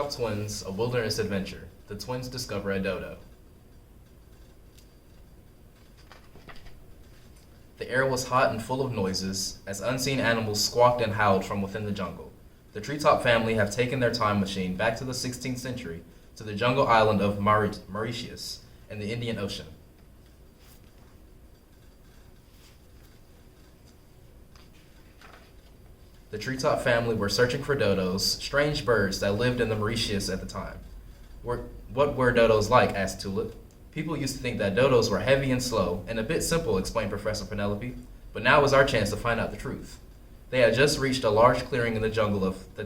Treetop Twins, A Wilderness Adventure. The twins discover a dodo. The air was hot and full of noises as unseen animals squawked and howled from within the jungle. The Treetop family have taken their time machine back to the 16th century to the jungle island of Mauritius in the Indian Ocean. The Treetop family were searching for dodos, strange birds that lived in the Mauritius at the time. What were dodos like? Asked Tulip. People used to think that dodos were heavy and slow and a bit simple, explained Professor Penelope, but now was our chance to find out the truth. They had just reached a large clearing in the jungle of the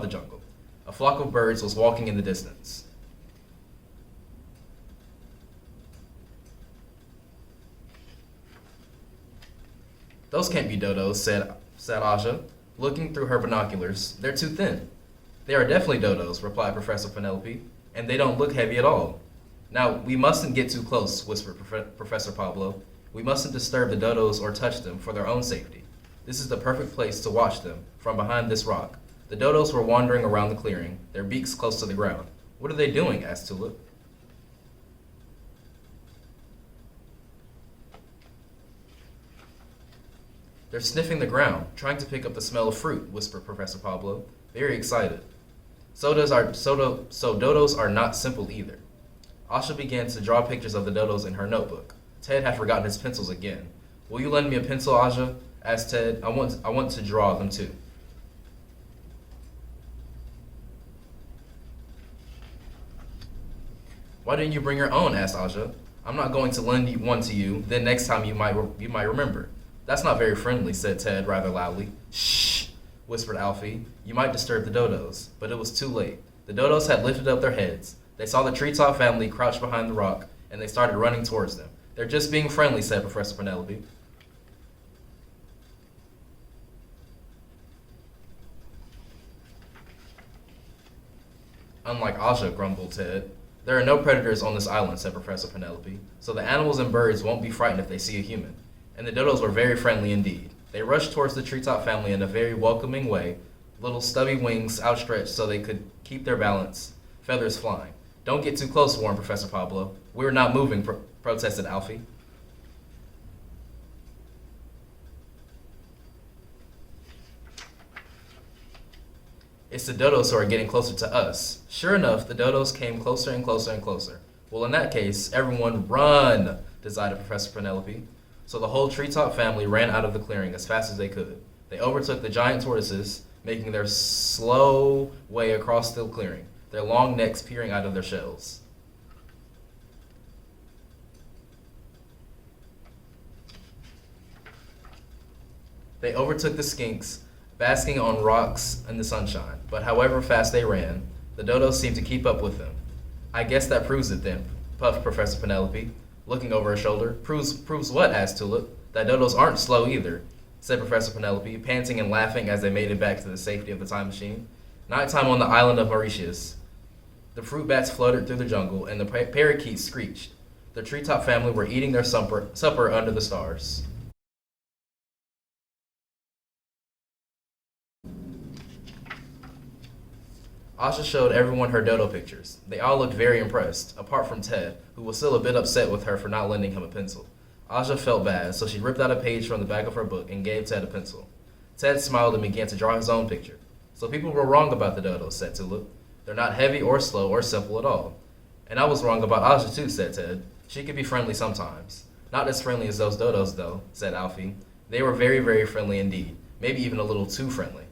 jungle. A flock of birds was walking in the distance. Those can't be dodos, said Aja, looking through her binoculars. They're too thin. They are definitely dodos, replied Professor Penelope, and they don't look heavy at all. Now, we mustn't get too close, whispered Professor Pablo. We mustn't disturb the dodos or touch them for their own safety. This is the perfect place to watch them, from behind this rock. The dodos were wandering around the clearing, their beaks close to the ground. What are they doing? Asked Tulip. They're sniffing the ground, trying to pick up the smell of fruit, whispered Professor Pablo, very excited. So dodos are not simple either. Asha began to draw pictures of the dodos in her notebook. Ted had forgotten his pencils again. Will you lend me a pencil, Aja? Asked Ted. I want to draw them too. Why didn't you bring your own? Asked Aja. I'm not going to lend one to you, then next time you might remember. That's not very friendly, said Ted rather loudly. Shh, whispered Alfie. You might disturb the dodos. But it was too late. The dodos had lifted up their heads. They saw the Treetop family crouched behind the rock, and they started running towards them. They're just being friendly, said Professor Penelope. Unlike Aja, grumbled Ted. There are no predators on this island, said Professor Penelope, so the animals and birds won't be frightened if they see a human. And the dodos were very friendly indeed. They rushed towards the Treetop family in a very welcoming way, little stubby wings outstretched so they could keep their balance, feathers flying. Don't get too close, warned Professor Pablo. We're not moving, protested Alfie. It's the dodos who are getting closer to us. Sure enough, the dodos came closer and closer and closer. Well, in that case, everyone run, decided Professor Penelope. So the whole Treetop family ran out of the clearing as fast as they could. They overtook the giant tortoises, making their slow way across the clearing, their long necks peering out of their shells. They overtook the skinks, basking on rocks in the sunshine, but however fast they ran, the dodos seemed to keep up with them. I guess that proves it then, puffed Professor Penelope, looking over her shoulder. Proves what? Asked Tulip. That dodos aren't slow either, said Professor Penelope, panting and laughing as they made it back to the safety of the time machine. Nighttime on the island of Mauritius. The fruit bats fluttered through the jungle, and the parakeets screeched. The Treetop family were eating their supper under the stars. Asha showed everyone her dodo pictures. They all looked very impressed, apart from Ted, who was still a bit upset with her for not lending him a pencil. Aja felt bad, so she ripped out a page from the back of her book and gave Ted a pencil. Ted smiled and began to draw his own picture. So people were wrong about the dodos, said Tulip. They're not heavy or slow or simple at all. And I was wrong about Aja too, said Ted. She could be friendly sometimes. Not as friendly as those dodos, though, said Alfie. They were very, very friendly indeed, maybe even a little too friendly.